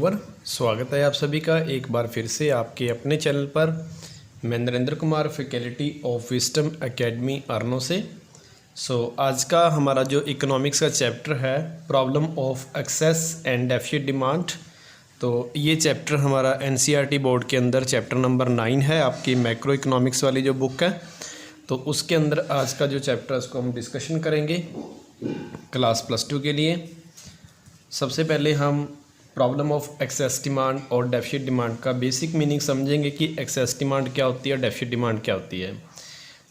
Viewer, स्वागत है आप सभी का एक बार फिर से आपके अपने चैनल पर। मैं Narendra Kumar, faculty of wisdom academy अरनो से। आज का हमारा जो इकोनॉमिक्स का चैप्टर है, problem of excess and deficit demand. तो ये चैप्टर हमारा एनसीईआरटी बोर्ड के अंदर चैप्टर नंबर 9 है, आपकी मैक्रो इकोनॉमिक्स वाली जो बुक है। तो उसके अंदर आज का जो चैप्टर है उसको हम डिस्कशन करेंगे क्लास +2 के लिए। सबसे पहले हम प्रॉब्लम ऑफ एक्सेस डिमांड और डेफिसिट डिमांड का बेसिक मीनिंग समझेंगे कि एक्सेस डिमांड क्या होती है, डेफिसिट डिमांड क्या होती है।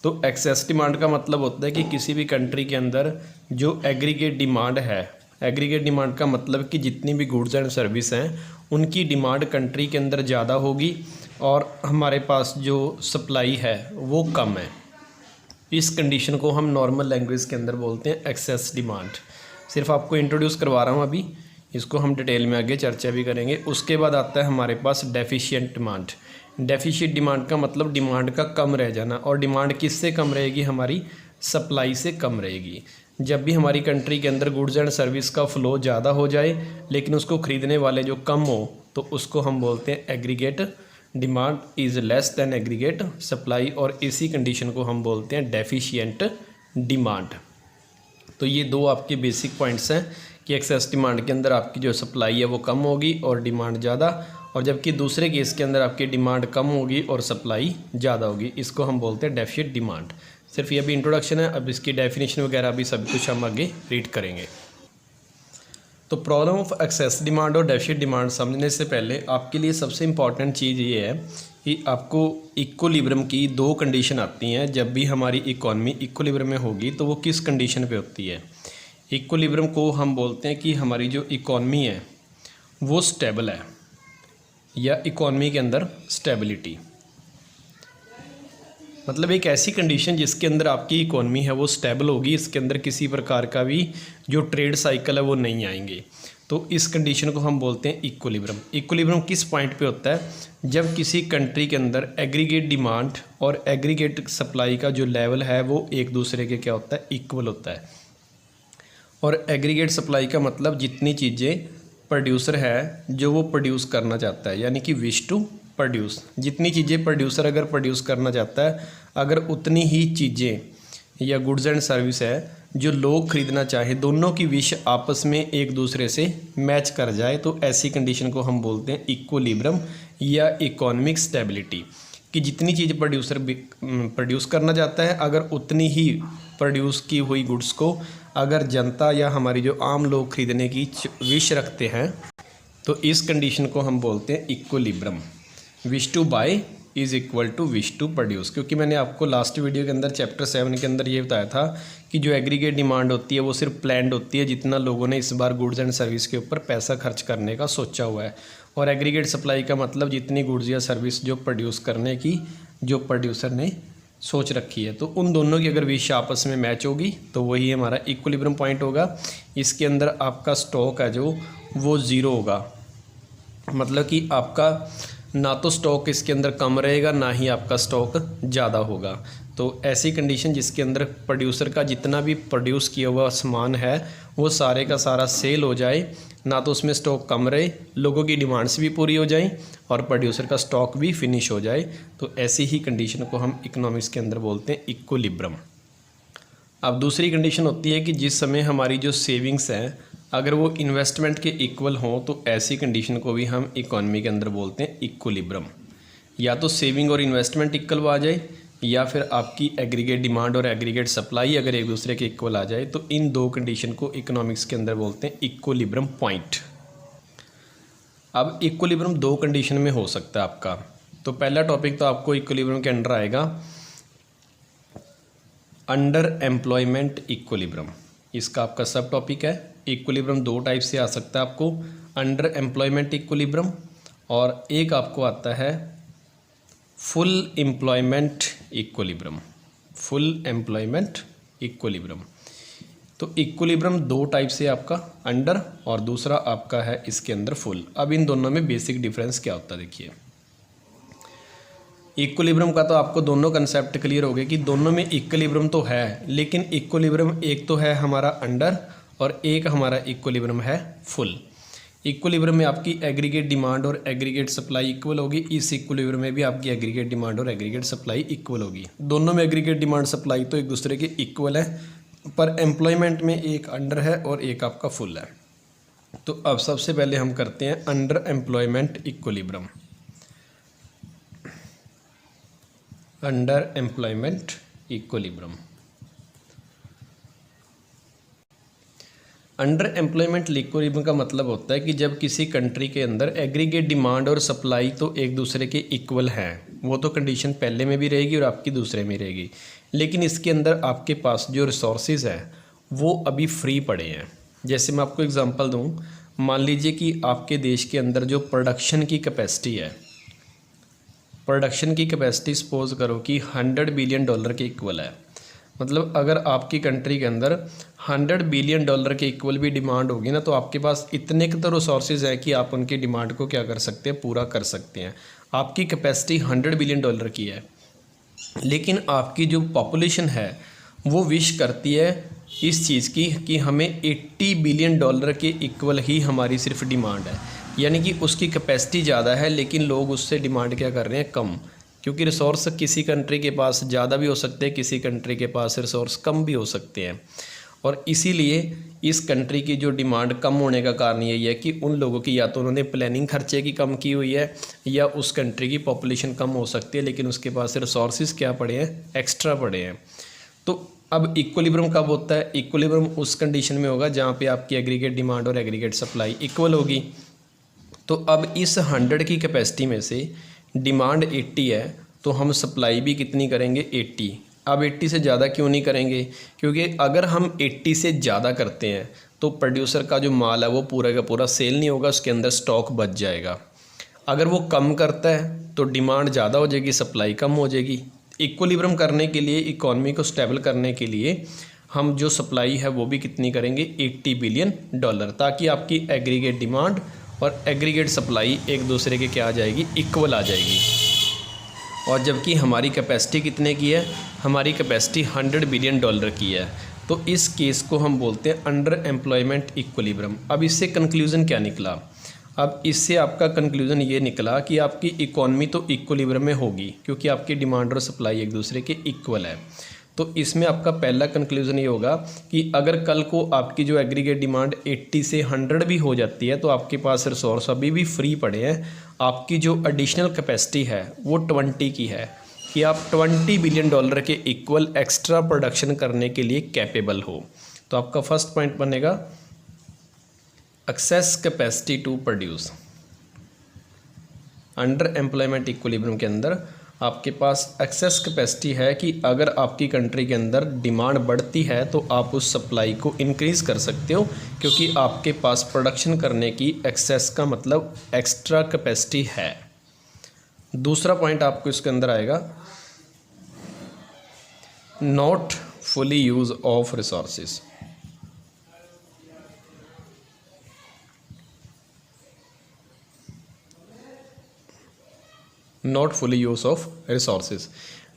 तो एक्सेस डिमांड का मतलब होता है कि किसी भी कंट्री के अंदर जो एग्रीगेट डिमांड है, एग्रीगेट डिमांड का मतलब कि जितनी भी गुड्स एंड सर्विस हैं उनकी डिमांड कंट्री के अंदर ज़्यादा होगी और हमारे पास जो सप्लाई है वो कम है। इस कंडीशन को हम नॉर्मल लैंग्वेज के अंदर बोलते हैं एक्सेस डिमांड। सिर्फ आपको इंट्रोड्यूस करवा रहा हूँ अभी, इसको हम डिटेल में आगे चर्चा भी करेंगे। उसके बाद आता है हमारे पास डेफिशिएंट डिमांड। डेफिशिएंट डिमांड का मतलब डिमांड का कम रह जाना, और डिमांड किससे कम रहेगी? हमारी सप्लाई से कम रहेगी। जब भी हमारी कंट्री के अंदर गुड्स एंड सर्विस का फ़्लो ज़्यादा हो जाए लेकिन उसको ख़रीदने वाले जो कम हो, तो उसको हम बोलते हैं aggregate demand is less than aggregate supply, और इसी कंडीशन को हम बोलते हैं डेफिशिएंट डिमांड। तो ये दो आपके बेसिक पॉइंट्स हैं कि एक्सेस डिमांड के अंदर आपकी जो सप्लाई है वो कम होगी और डिमांड ज़्यादा, और जबकि दूसरे केस के अंदर आपकी डिमांड कम होगी और सप्लाई ज़्यादा होगी। इसको हम बोलते हैं डेफिसिट डिमांड। सिर्फ ये भी इंट्रोडक्शन है, अब इसकी डेफिनेशन वगैरह भी सब कुछ हम आगे रीड करेंगे। तो प्रॉब्लम ऑफ एक्सेस डिमांड और डेफिसिट डिमांड समझने से पहले आपके लिए सबसे इम्पॉर्टेंट चीज़ ये है कि आपको इक्विलिब्रियम की दो कंडीशन आती हैं। जब भी हमारी इकॉनमी इक्विलिब्रियम में होगी तो वो किस कंडीशन पे होती है? इक्विलिब्रियम को हम बोलते हैं कि हमारी जो इकॉनमी है वो स्टेबल है, या इकॉनमी के अंदर स्टेबिलिटी, मतलब एक ऐसी कंडीशन जिसके अंदर आपकी इकॉनमी है वो स्टेबल होगी, इसके अंदर किसी प्रकार का भी जो ट्रेड साइकिल है वो नहीं आएंगे। तो इस कंडीशन को हम बोलते हैं इक्विलिब्रियम। इक्विलिब्रियम किस पॉइंट पे होता है? जब किसी कंट्री के अंदर एग्रीगेट डिमांड और एग्रीगेट सप्लाई का जो लेवल है वो एक दूसरे के क्या होता है? इक्वल होता है। और एग्रीगेट सप्लाई का मतलब जितनी चीज़ें प्रोड्यूसर है जो वो प्रोड्यूस करना चाहता है, यानी कि विश टू प्रोड्यूस। जितनी चीज़ें प्रोड्यूसर अगर प्रोड्यूस करना चाहता है, अगर उतनी ही चीज़ें या गुड्स एंड सर्विस है जो लोग ख़रीदना चाहे, दोनों की विश आपस में एक दूसरे से मैच कर जाए, तो ऐसी कंडीशन को हम बोलते हैं इक्विलिब्रियम या इकोनॉमिक स्टेबिलिटी। कि जितनी चीज़ प्रोड्यूसर प्रोड्यूस करना चाहता है, अगर उतनी ही प्रोड्यूस की हुई गुड्स को अगर जनता या हमारी जो आम लोग ख़रीदने की विश रखते हैं, तो इस कंडीशन को हम बोलते हैं equilibrium. Wish to buy is equal to wish to produce. क्योंकि मैंने आपको लास्ट वीडियो के अंदर चैप्टर 7 के अंदर ये बताया था कि जो एग्रीगेट डिमांड होती है वो सिर्फ प्लान्ड होती है, जितना लोगों ने इस बार गुड्स एंड सर्विस के ऊपर पैसा खर्च करने का सोचा हुआ है। और एग्रीगेट सप्लाई का मतलब जितनी गुड्स या सर्विस जो प्रोड्यूस करने की जो प्रोड्यूसर ने सोच रखी है। तो उन दोनों की अगर विश आपस में मैच होगी तो वही हमारा इक्विलिब्रियम पॉइंट होगा। इसके अंदर आपका स्टॉक है जो वो ज़ीरो होगा, मतलब कि आपका ना तो स्टॉक इसके अंदर कम रहेगा ना ही आपका स्टॉक ज़्यादा होगा। तो ऐसी कंडीशन जिसके अंदर प्रोड्यूसर का जितना भी प्रोड्यूस किया हुआ सामान है वो सारे का सारा सेल हो जाए, ना तो उसमें स्टॉक कम रहे, लोगों की डिमांड्स भी पूरी हो जाएं और प्रोड्यूसर का स्टॉक भी फिनिश हो जाए। तो ऐसी ही कंडीशन को हम इकोनॉमिक्स के अंदर बोलते हैं इक्विलिब्रियम। अब दूसरी कंडीशन होती है कि जिस समय हमारी जो सेविंग्स हैं अगर वो इन्वेस्टमेंट के इक्वल हों, तो ऐसी कंडीशन को भी हम इकोनॉमी के अंदर बोलते हैं इक्विलिब्रियम। या तो सेविंग और इन्वेस्टमेंट इक्वल आ जाए, या फिर आपकी एग्रीगेट डिमांड और एग्रीगेट सप्लाई अगर एक दूसरे के इक्वल आ जाए, तो इन दो कंडीशन को इकोनॉमिक्स के अंदर बोलते हैं इक्विलिब्रियम पॉइंट। अब इक्विलिब्रियम दो कंडीशन में हो सकता है आपका। तो पहला टॉपिक तो आपको इक्विलिब्रियम के अंडर आएगा अंडर एम्प्लॉयमेंट इक्विलिब्रियम। इसका आपका सब टॉपिक है। इक्विलिब्रियम दो टाइप से आ सकता है आपको, अंडर एम्प्लॉयमेंट इक्विलिब्रियम, और एक आपको आता है full employment equilibrium. Full employment equilibrium. तो इक्विलिब्रियम दो टाइप से आपका, अंडर और दूसरा आपका है इसके अंदर फुल। अब इन दोनों में बेसिक डिफरेंस क्या होता है देखिए। इक्विलिब्रियम का तो आपको दोनों कंसेप्ट क्लियर हो गए कि दोनों में इक्विलिब्रियम तो है, लेकिन इक्विलिब्रियम एक तो है हमारा अंडर और एक हमारा इक्विलिब्रियम है फुल। इक्विलिब्रियम में आपकी एग्रीगेट डिमांड और एग्रीगेट सप्लाई इक्वल होगी, इस इक्विलिब्रियम में भी आपकी एग्रीगेट डिमांड और एग्रीगेट सप्लाई इक्वल होगी। दोनों में एग्रीगेट डिमांड सप्लाई तो एक दूसरे के इक्वल है, पर एम्प्लॉयमेंट में एक अंडर है और एक आपका फुल है। तो अब सबसे पहले हम करते हैं under employment equilibrium. Under employment equilibrium, under employment equilibrium का मतलब होता है कि जब किसी कंट्री के अंदर एग्रीगेट डिमांड और सप्लाई तो एक दूसरे के इक्वल हैं, वो तो कंडीशन पहले में भी रहेगी और आपकी दूसरे में रहेगी, लेकिन इसके अंदर आपके पास जो रिसोर्सेज है वो अभी फ्री पड़े हैं। जैसे मैं आपको एग्जांपल दूं, मान लीजिए कि आपके देश के अंदर जो प्रोडक्शन की कैपेसिटी है, प्रोडक्शन की कैपेसिटी सपोज करो कि $100 बिलियन के इक्वल है। मतलब अगर आपकी कंट्री के अंदर $100 बिलियन के इक्वल भी डिमांड होगी ना, तो आपके पास इतने के तो रिसोर्सेज है कि आप उनकी डिमांड को क्या कर सकते हैं, पूरा कर सकते हैं। आपकी कैपेसिटी $100 बिलियन की है, लेकिन आपकी जो पॉपुलेशन है वो विश करती है इस चीज़ की कि हमें $80 बिलियन के इक्वल ही हमारी सिर्फ डिमांड है। यानी कि उसकी कैपेसिटी ज़्यादा है, लेकिन लोग उससे डिमांड क्या कर रहे हैं, कम। क्योंकि रिसोर्स किसी कंट्री के पास ज़्यादा भी हो सकते हैं, किसी कंट्री के पास रिसोर्स कम भी हो सकते हैं, और इसीलिए इस कंट्री की जो डिमांड कम होने का कारण यही है कि उन लोगों की या तो उन्होंने प्लानिंग खर्चे की कम की हुई है, या उस कंट्री की पॉपुलेशन कम हो सकती है लेकिन उसके पास रिसोर्सेज क्या पड़े हैं, एक्स्ट्रा पड़े हैं। तो अब इक्विलिब्रियम कब होता है, इक्विलिब्रियम उस कंडीशन में होगा जहाँ पे आपकी एग्रीगेट डिमांड और एग्रीगेट सप्लाई इक्वल होगी। तो अब इस 100 की कैपेसिटी में से डिमांड 80 है, तो हम सप्लाई भी कितनी करेंगे, 80। अब 80 से ज़्यादा क्यों नहीं करेंगे, क्योंकि अगर हम 80 से ज़्यादा करते हैं तो प्रोड्यूसर का जो माल है वो पूरा का पूरा सेल नहीं होगा, उसके अंदर स्टॉक बच जाएगा। अगर वो कम करता है तो डिमांड ज़्यादा हो जाएगी, सप्लाई कम हो जाएगी। इक्विलिब्रियम करने के लिए, इकॉनमी को स्टेबल करने के लिए हम जो सप्लाई है वो भी कितनी करेंगे, $80 बिलियन, ताकि आपकी एग्रीगेट डिमांड और एग्रीगेट सप्लाई एक दूसरे के क्या आ जाएगी, इक्वल आ जाएगी। और जबकि हमारी कैपेसिटी कितने की है, हमारी कैपेसिटी $100 बिलियन की है। तो इस केस को हम बोलते हैं अंडर एम्प्लॉयमेंट इक्विलिब्रियम। अब इससे कंक्लूज़न क्या निकला, अब इससे आपका कंक्लूज़न ये निकला कि आपकी इकॉनमी तो इक्विलिब्रियम में होगी क्योंकि आपकी डिमांड और सप्लाई एक दूसरे के इक्वल है। तो इसमें आपका पहला कंक्लूज़न ये होगा कि अगर कल को आपकी जो एग्रीगेट डिमांड 80 से 100 भी हो जाती है तो आपके पास रिसोर्स अभी भी फ्री पड़े हैं। आपकी जो एडिशनल कैपेसिटी है वो 20 की है कि आप $20 बिलियन के इक्वल एक्स्ट्रा प्रोडक्शन करने के लिए कैपेबल हो। तो आपका फर्स्ट पॉइंट बनेगा excess capacity to produce. Under employment equilibrium के अंदर आपके पास एक्सेस कैपेसिटी है कि अगर आपकी कंट्री के अंदर डिमांड बढ़ती है तो आप उस सप्लाई को इंक्रीज़ कर सकते हो, क्योंकि आपके पास प्रोडक्शन करने की एक्सेस का मतलब एक्स्ट्रा कैपेसिटी है। दूसरा पॉइंट आपको इसके अंदर आएगा not fully use of resources. Not fully use of resources,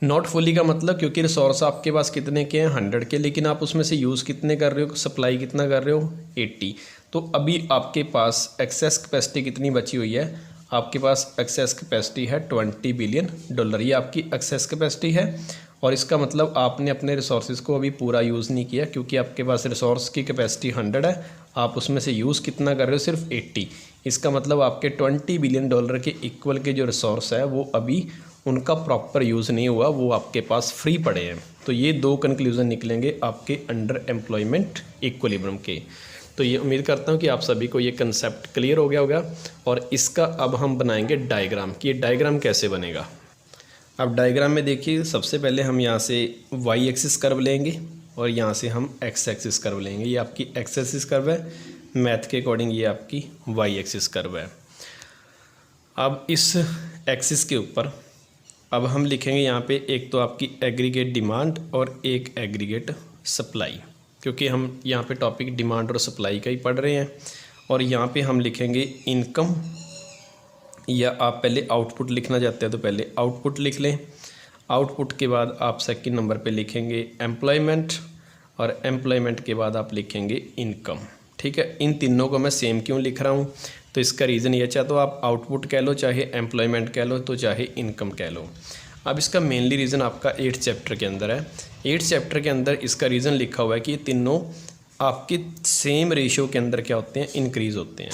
not fully का मतलब क्योंकि रिसोर्स आपके पास कितने के हैं, 100 के, लेकिन आप उसमें से यूज़ कितने कर रहे हो, सप्लाई कितना कर रहे हो, 80। तो अभी आपके पास एक्सेस कैपेसिटी कितनी बची हुई है, आपके पास एक्सेस कैपेसिटी है $20 बिलियन। ये आपकी एक्सेस कैपेसिटी है, और इसका मतलब आपने अपने रिसोर्सेज को अभी पूरा यूज़ नहीं किया क्योंकि आपके पास रिसोर्स की कैपेसिटी 100 है, आप उसमें से यूज़ कितना कर रहे हो, सिर्फ 80। इसका मतलब आपके $20 बिलियन के इक्वल के जो रिसोर्स है वो अभी उनका प्रॉपर यूज़ नहीं हुआ, वो आपके पास फ्री पड़े हैं। तो ये दो कंक्लूज़न निकलेंगे आपके अंडर एम्प्लॉयमेंट इक्विलिब्रियम के। तो ये उम्मीद करता हूँ कि आप सभी को ये कंसेप्ट क्लियर हो गया होगा। और इसका अब हम बनाएंगे डायग्राम कि ये डायग्राम कैसे बनेगा। अब डायग्राम में देखिए, सबसे पहले हम यहाँ से वाई एक्सिस कर्व लेंगे और यहाँ से हम एक्स एक्सिस कर्व लेंगे। ये आपकी एक्स एक्सिस कर्व है, मैथ के अकॉर्डिंग ये आपकी वाई एक्सिस कर्व है। अब इस एक्सिस के ऊपर अब हम लिखेंगे यहाँ पे एक तो आपकी एग्रीगेट डिमांड और एक एग्रीगेट सप्लाई, क्योंकि हम यहाँ पे टॉपिक डिमांड और सप्लाई का ही पढ़ रहे हैं। और यहाँ पे हम लिखेंगे इनकम, या आप पहले आउटपुट लिखना चाहते हैं तो पहले आउटपुट लिख लें। आउटपुट के बाद आप सेकंड नंबर पे लिखेंगे एम्प्लॉयमेंट, और एम्प्लॉयमेंट के बाद आप लिखेंगे इनकम। ठीक है। इन तीनों को मैं सेम क्यों लिख रहा हूँ, तो इसका रीज़न ये, चाहे तो आप आउटपुट कह लो, चाहे एम्प्लॉयमेंट कह लो, तो चाहे इनकम कह लो। अब इसका मेनली रीज़न आपका 8th चैप्टर के अंदर है। 8th चैप्टर के अंदर इसका रीज़न लिखा हुआ है कि ये तीनों आपके सेम रेशियो के अंदर क्या होते हैं, इंक्रीज़ होते हैं।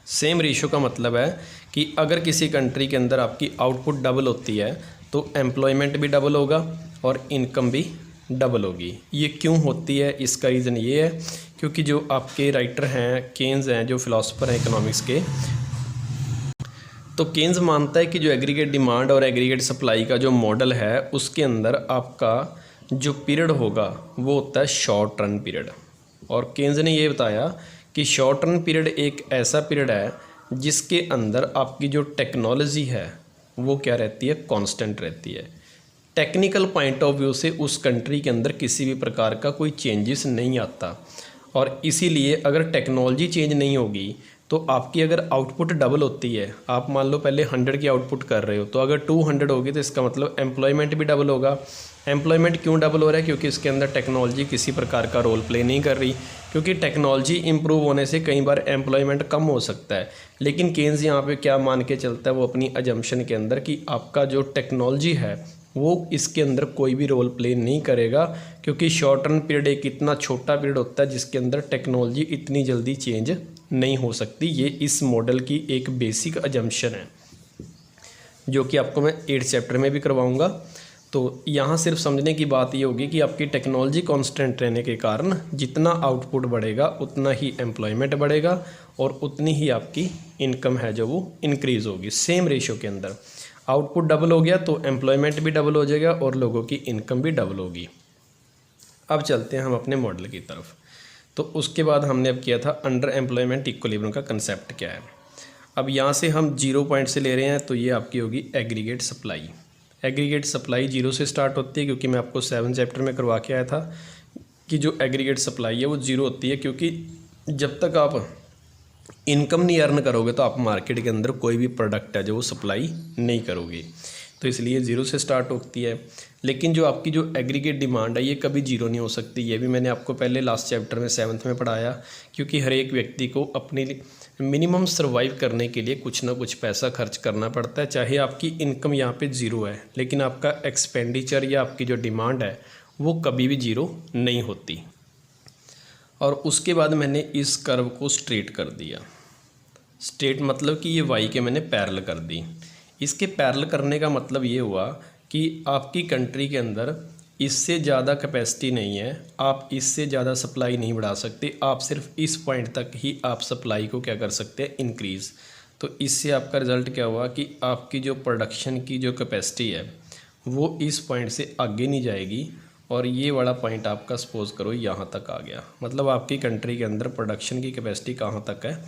सेम रेशियो का मतलब है कि अगर किसी कंट्री के अंदर आपकी आउटपुट डबल होती है तो एम्प्लॉयमेंट भी डबल होगा और इनकम भी डबल होगी। ये क्यों होती है, इसका रीज़न ये है क्योंकि जो आपके राइटर हैं केन्स हैं, जो फिलोसोफर हैं इकोनॉमिक्स के, तो केन्स मानता है कि जो एग्रीगेट डिमांड और एग्रीगेट सप्लाई का जो मॉडल है उसके अंदर आपका जो पीरियड होगा वो होता है शॉर्ट रन पीरियड। और केन्स ने ये बताया कि शॉर्ट रन पीरियड एक ऐसा पीरियड है जिसके अंदर आपकी जो टेक्नोलॉजी है वो क्या रहती है, कांस्टेंट रहती है। टेक्निकल पॉइंट ऑफ व्यू से उस कंट्री के अंदर किसी भी प्रकार का कोई चेंजेस नहीं आता, और इसीलिए अगर टेक्नोलॉजी चेंज नहीं होगी तो आपकी अगर आउटपुट डबल होती है, आप मान लो पहले 100 की आउटपुट कर रहे हो, तो अगर 200 होगी तो इसका मतलब एम्प्लॉयमेंट भी डबल होगा। एम्प्लॉयमेंट क्यों डबल हो रहा है, क्योंकि इसके अंदर टेक्नोलॉजी किसी प्रकार का रोल प्ले नहीं कर रही, क्योंकि टेक्नोलॉजी इंप्रूव होने से कई बार एम्प्लॉयमेंट कम हो सकता है। लेकिन केन्स यहाँ पे क्या मान के चलता है, वो अपनी अजम्पशन के अंदर कि आपका जो टेक्नोलॉजी है वो इसके अंदर कोई भी रोल प्ले नहीं करेगा, क्योंकि शॉर्ट रन पीरियड एक इतना छोटा पीरियड होता है जिसके अंदर टेक्नोलॉजी इतनी जल्दी चेंज नहीं हो सकती। ये इस मॉडल की एक बेसिक अजम्पशन है जो कि आपको मैं 8th चैप्टर में भी करवाऊंगा। तो यहाँ सिर्फ समझने की बात ये होगी कि आपकी टेक्नोलॉजी कांस्टेंट रहने के कारण जितना आउटपुट बढ़ेगा उतना ही एम्प्लॉयमेंट बढ़ेगा और उतनी ही आपकी इनकम है जो वो इंक्रीज़ होगी। सेम रेशियो के अंदर आउटपुट डबल हो गया तो एम्प्लॉयमेंट भी डबल हो जाएगा और लोगों की इनकम भी डबल होगी। अब चलते हैं हम अपने मॉडल की तरफ। तो उसके बाद हमने अब किया था अंडर एम्प्लॉयमेंट इक्विलिब्रियम का कंसेप्ट क्या है। अब यहाँ से हम 0 पॉइंट से ले रहे हैं, तो ये आपकी होगी एग्रीगेट सप्लाई। एग्रीगेट सप्लाई 0 से स्टार्ट होती है, क्योंकि मैं आपको 7 चैप्टर में करवा के आया था कि जो एग्रीगेट सप्लाई है वो 0 होती है, क्योंकि जब तक आप इनकम नहीं अर्न करोगे तो आप मार्केट के अंदर कोई भी प्रोडक्ट है जो वो सप्लाई नहीं करोगे, तो इसलिए 0 से स्टार्ट होती है। लेकिन जो आपकी जो एग्रीगेट डिमांड है ये कभी 0 नहीं हो सकती। ये भी मैंने आपको पहले लास्ट चैप्टर में 7th में पढ़ाया, क्योंकि हर एक व्यक्ति को अपने मिनिमम सर्वाइव करने के लिए कुछ ना कुछ पैसा खर्च करना पड़ता है। चाहे आपकी इनकम यहाँ पे 0 है, लेकिन आपका एक्सपेंडिचर या आपकी जो डिमांड है वो कभी भी 0 नहीं होती। और उसके बाद मैंने इस कर्व को स्ट्रेट कर दिया। स्ट्रेट मतलब कि ये वाई के मैंने पैरेलल कर दी। इसके पैरेलल करने का मतलब ये हुआ कि आपकी कंट्री के अंदर इससे ज़्यादा कैपेसिटी नहीं है, आप इससे ज़्यादा सप्लाई नहीं बढ़ा सकते, आप सिर्फ इस पॉइंट तक ही आप सप्लाई को क्या कर सकते हैं, इंक्रीज़। तो इससे आपका रिज़ल्ट क्या हुआ कि आपकी जो प्रोडक्शन की जो कैपेसिटी है वो इस पॉइंट से आगे नहीं जाएगी, और ये वाला पॉइंट आपका सपोज करो यहाँ तक आ गया। मतलब आपकी कंट्री के अंदर प्रोडक्शन की कैपेसिटी कहाँ तक है,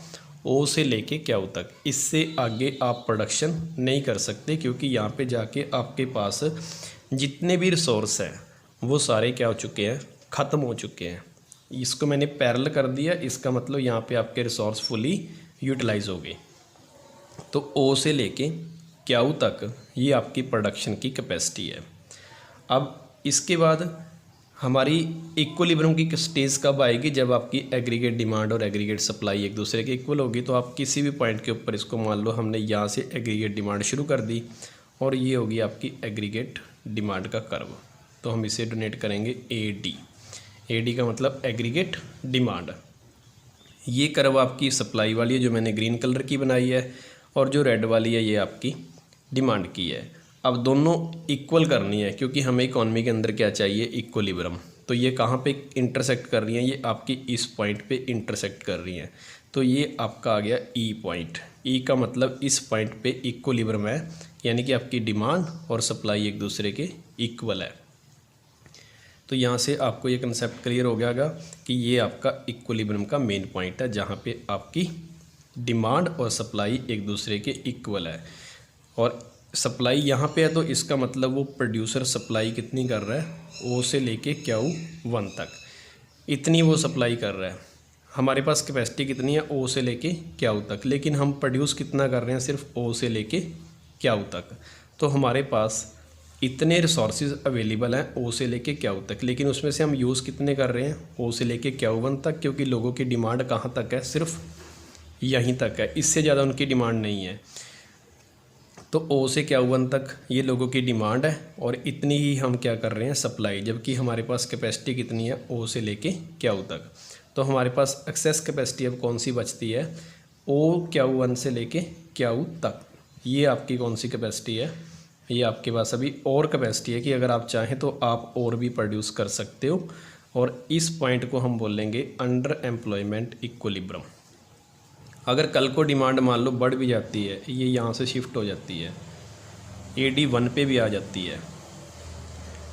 ओ से लेके क्यू तक। इससे आगे आप प्रोडक्शन नहीं कर सकते, क्योंकि यहाँ पे जाके आपके पास जितने भी रिसोर्स हैं वो सारे क्या हो चुके हैं, ख़त्म हो चुके हैं। इसको मैंने पैरेलल कर दिया, इसका मतलब यहाँ पे आपके रिसोर्स फुली यूटिलाइज हो गए। तो ओ से लेके क्यू तक ये आपकी प्रोडक्शन की कैपेसिटी है। अब इसके बाद हमारी इक्विलिब्रियम की स्टेज कब आएगी, जब आपकी एग्रीगेट डिमांड और एग्रीगेट सप्लाई एक दूसरे के इक्वल होगी। तो आप किसी भी पॉइंट के ऊपर इसको मान लो हमने यहाँ से एग्रीगेट डिमांड शुरू कर दी और ये होगी आपकी एग्रीगेट डिमांड का कर्व, तो हम इसे डोनेट करेंगे AD। AD का मतलब एग्रीगेट डिमांड। ये कर्व आपकी सप्लाई वाली है जो मैंने ग्रीन कलर की बनाई है, और जो रेड वाली है ये आपकी डिमांड की है। अब दोनों इक्वल करनी है, क्योंकि हमें इकॉनमी के अंदर क्या चाहिए, इक्विलिब्रियम। तो ये कहाँ पे इंटरसेक्ट कर रही हैं, ये आपकी इस पॉइंट पे इंटरसेक्ट कर रही हैं। तो ये आपका आ गया E पॉइंट। E का मतलब इस पॉइंट पे इक्विलिब्रियम है, यानी कि आपकी डिमांड और सप्लाई एक दूसरे के इक्वल है। तो यहाँ से आपको ये कंसेप्ट क्लियर हो गया होगा कि ये आपका इक्विलिब्रियम का मेन पॉइंट है, जहाँ पे आपकी डिमांड और सप्लाई एक दूसरे के इक्वल है। और सप्लाई यहाँ पे है तो इसका मतलब वो प्रोड्यूसर सप्लाई कितनी कर रहा है, ओ से लेके Q1 तक इतनी वो सप्लाई कर रहा है। हमारे पास कैपेसिटी कितनी है, ओ से लेके Q तक, लेकिन हम प्रोड्यूस कितना कर रहे हैं, सिर्फ ओ से लेके Q तक। तो हमारे पास इतने रिसोर्सेज अवेलेबल हैं ओ से लेके क्याऊ तक, लेकिन उसमें से हम यूज़ कितने कर रहे हैं ओ से लेके क्याऊ वन तक, क्योंकि लोगों की डिमांड कहाँ तक है, सिर्फ यहीं तक है, इससे ज़्यादा उनकी डिमांड नहीं है। तो ओ से क्याऊ वन तक ये लोगों की डिमांड है और इतनी ही हम क्या कर रहे हैं सप्लाई, जबकि हमारे पास कैपेसिटी कितनी है ओ से लेके क्याऊ तक। तो हमारे पास एक्सेस कैपेसिटी अब कौन सी बचती है, ओ क्याऊ वन से लेके क्याऊ तक। ये आपकी कौन सी कैपेसिटी है, ये आपके पास अभी और कैपेसिटी है कि अगर आप चाहें तो आप और भी प्रोड्यूस कर सकते हो। और इस पॉइंट को हम बोलेंगे अंडर एम्प्लॉयमेंट इक्विलिब्रियम। अगर कल को डिमांड मान लो बढ़ भी जाती है, ये यहाँ से शिफ्ट हो जाती है, AD1 पे भी आ जाती है,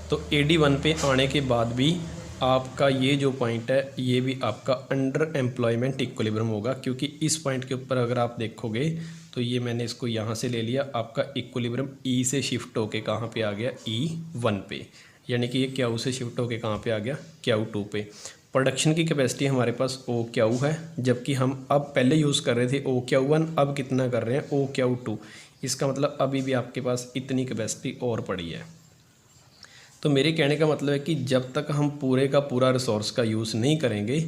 तो AD1 पे आने के बाद भी आपका ये जो पॉइंट है ये भी आपका अंडर एम्प्लॉयमेंट इक्विलिब्रियम होगा, क्योंकि इस पॉइंट के ऊपर अगर आप देखोगे तो ये मैंने इसको यहाँ से ले लिया, आपका इक्विलिब्रियम E से शिफ्ट होके कहाँ पे आ गया, E1 पे, यानी कि ये क्याऊ से शिफ्ट होके कहाँ पे आ गया, क्याऊ2 पे। प्रोडक्शन की कैपेसिटी हमारे पास ओ क्याऊ है, जबकि हम अब पहले यूज़ कर रहे थे ओ क्याऊ वन, अब कितना कर रहे हैं ओ क्याऊ टू। इसका मतलब अभी भी आपके पास इतनी कैपेसिटी और पड़ी है। तो मेरे कहने का मतलब है कि जब तक हम पूरे का पूरा रिसोर्स का यूज़ नहीं करेंगे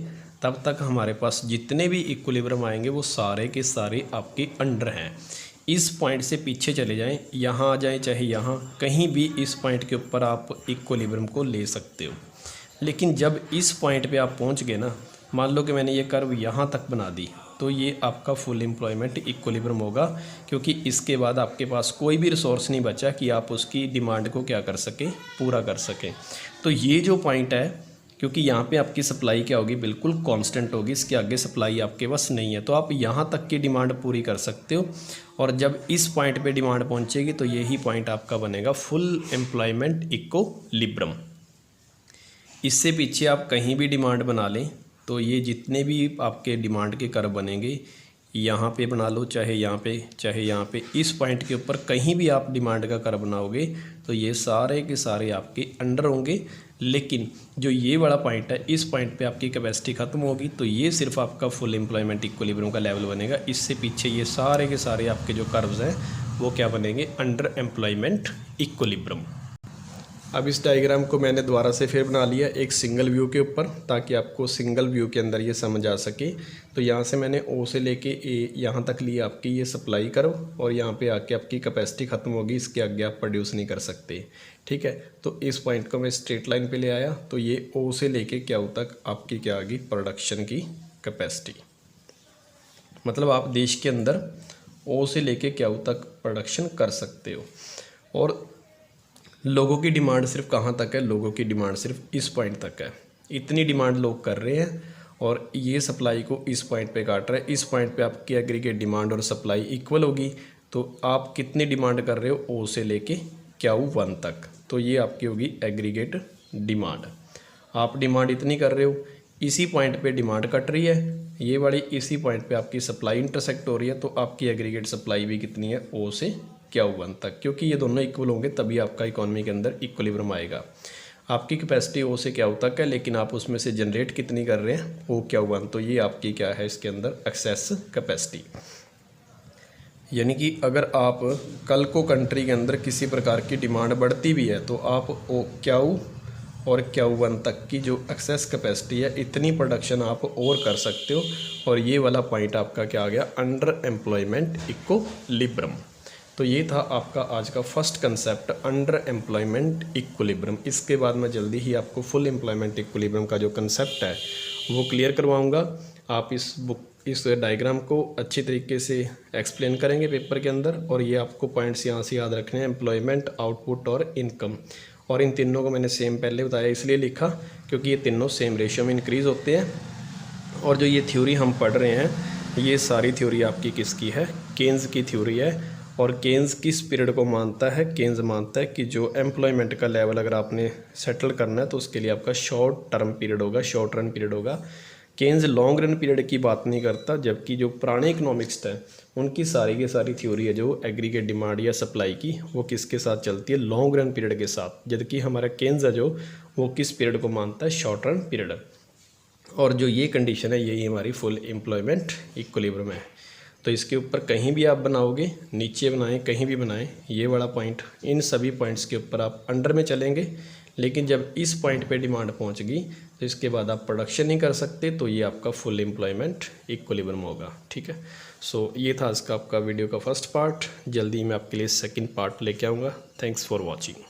तब तक हमारे पास जितने भी इक्विलिब्रियम आएंगे वो सारे के सारे आपके अंडर हैं। इस पॉइंट से पीछे चले जाएं, यहाँ आ जाएं चाहे यहाँ, कहीं भी इस पॉइंट के ऊपर आप इक्विलिब्रियम को ले सकते हो। लेकिन जब इस पॉइंट पे आप पहुंच गए ना, मान लो कि मैंने ये कर्व यहाँ तक बना दी, तो ये आपका फुल एम्प्लॉयमेंट इक्विलिब्रियम होगा, क्योंकि इसके बाद आपके पास कोई भी रिसोर्स नहीं बचा कि आप उसकी डिमांड को क्या कर सकें, पूरा कर सकें। तो ये जो पॉइंट है, क्योंकि यहाँ पे आपकी सप्लाई क्या होगी, बिल्कुल कांस्टेंट होगी, इसके आगे सप्लाई आपके पास नहीं है, तो आप यहाँ तक की डिमांड पूरी कर सकते हो। और जब इस पॉइंट पे डिमांड पहुँचेगी तो यही पॉइंट आपका बनेगा फुल एम्प्लॉयमेंट इक्विलिब्रियम। इससे पीछे आप कहीं भी डिमांड बना लें तो ये जितने भी आपके डिमांड के कर्व बनेंगे, यहाँ पे बना लो चाहे यहाँ पे चाहे यहाँ पे, इस पॉइंट के ऊपर कहीं भी आप डिमांड का कर्व बनाओगे तो ये सारे के सारे आपके अंडर होंगे। लेकिन जो ये वाला पॉइंट है, इस पॉइंट पे आपकी कैपेसिटी ख़त्म होगी, तो ये सिर्फ आपका फुल एम्प्लॉयमेंट इक्विलिब्रियम का लेवल बनेगा। इससे पीछे ये सारे के सारे आपके जो कर्व्स हैं वो क्या बनेंगे, अंडर एम्प्लॉयमेंट इक्विलिब्रियम। अब इस डायग्राम को मैंने दोबारा से फिर बना लिया एक सिंगल व्यू के ऊपर, ताकि आपको सिंगल व्यू के अंदर ये समझ आ सके। तो यहाँ से मैंने ओ से लेके ए यहाँ तक लिया आपकी ये सप्लाई कर्व, और यहाँ पे आके आपकी कैपेसिटी ख़त्म होगी, इसके आगे आप प्रोड्यूस नहीं कर सकते। ठीक है, तो इस पॉइंट को मैं स्ट्रेट लाइन पे ले आया, तो ये ओ से लेके क्याऊ तक आपकी क्या आ गई, प्रोडक्शन की कैपेसिटी। मतलब आप देश के अंदर ओ से लेके क्याऊ तक प्रोडक्शन कर सकते हो। और लोगों की डिमांड सिर्फ कहाँ तक है, लोगों की डिमांड सिर्फ इस पॉइंट तक है। इतनी डिमांड लोग कर रहे हैं और ये सप्लाई को इस पॉइंट पे काट रहा है। इस पॉइंट पे आपकी एग्रीगेट डिमांड और सप्लाई इक्वल होगी, तो आप कितनी डिमांड कर रहे हो, ओ से लेके क्याऊ वन तक, तो ये आपकी होगी एग्रीगेट डिमांड। आप डिमांड इतनी कर रहे हो, इसी पॉइंट पे डिमांड कट रही है, ये वाली इसी पॉइंट पे आपकी सप्लाई इंटरसेक्ट हो रही है, तो आपकी एग्रीगेट सप्लाई भी कितनी है, ओ से क्याऊ वन तक। क्योंकि ये दोनों इक्वल होंगे तभी आपका इकोनॉमी के अंदर इक्विलिब्रियम आएगा। आपकी कैपेसिटी ओ से क्याऊ तक है, लेकिन आप उसमें से जनरेट कितनी कर रहे हैं, ओ क्याऊ वन, तो ये आपकी क्या है, इसके अंदर एक्सेस कैपेसिटी। यानी कि अगर आप कल को कंट्री के अंदर किसी प्रकार की डिमांड बढ़ती भी है, तो आप ओ क्याऊ और क्याऊ वन तक की जो एक्सेस कैपेसिटी है, इतनी प्रोडक्शन आप और कर सकते हो। और ये वाला पॉइंट आपका क्या आ गया, अंडर एम्प्लॉयमेंट इक्विलिब्रियम। तो ये था आपका आज का first concept, under employment equilibrium. इसके बाद मैं जल्दी ही आपको फुल एम्प्लॉयमेंट इक्विलिब्रियम का जो कंसेप्ट है वो क्लियर करवाऊंगा। आप इस डायग्राम को अच्छी तरीके से एक्सप्लेन करेंगे पेपर के अंदर, और ये आपको पॉइंट्स यहाँ से याद रखने हैं, एम्प्लॉयमेंट, आउटपुट और इनकम। और इन तीनों को मैंने सेम पहले बताया, इसलिए लिखा क्योंकि ये तीनों सेम रेशियो में इंक्रीज़ होते हैं। और जो ये थ्योरी हम पढ़ रहे हैं, ये सारी थ्योरी आपकी किसकी है, केन्स की थ्योरी है। और केन्स किस पीरियड को मानता है, केन्स मानता है कि जो एम्प्लॉयमेंट का लेवल अगर आपने सेटल करना है तो उसके लिए आपका शॉर्ट टर्म पीरियड होगा, शॉर्ट रन पीरियड होगा। केन्स लॉन्ग रन पीरियड की बात नहीं करता, जबकि जो पुराने इकोनॉमिक्स हैं उनकी सारी की सारी थ्योरी है जो एग्रीगेट डिमांड या सप्लाई की, वो किसके साथ चलती है, लॉन्ग रन पीरियड के साथ। जबकि हमारा केन्स है जो वो किस पीरियड को मानता है, शॉर्ट रन पीरियड। और जो ये कंडीशन है यही हमारी फुल एम्प्लॉयमेंट इक्विलिब्रियम है। तो इसके ऊपर कहीं भी आप बनाओगे, नीचे बनाएं, कहीं भी बनाएं, ये वाला पॉइंट, इन सभी पॉइंट्स के ऊपर आप अंडर में चलेंगे। लेकिन जब इस पॉइंट पे डिमांड पहुंच गई तो इसके बाद आप प्रोडक्शन नहीं कर सकते, तो ये आपका फुल एम्प्लॉयमेंट इक्विलिब्रियम होगा। ठीक है, सो ये था आज का आपका वीडियो का फर्स्ट पार्ट। जल्दी मैं आपके लिए सेकंड पार्ट लेके आऊँगा। Thanks for watching.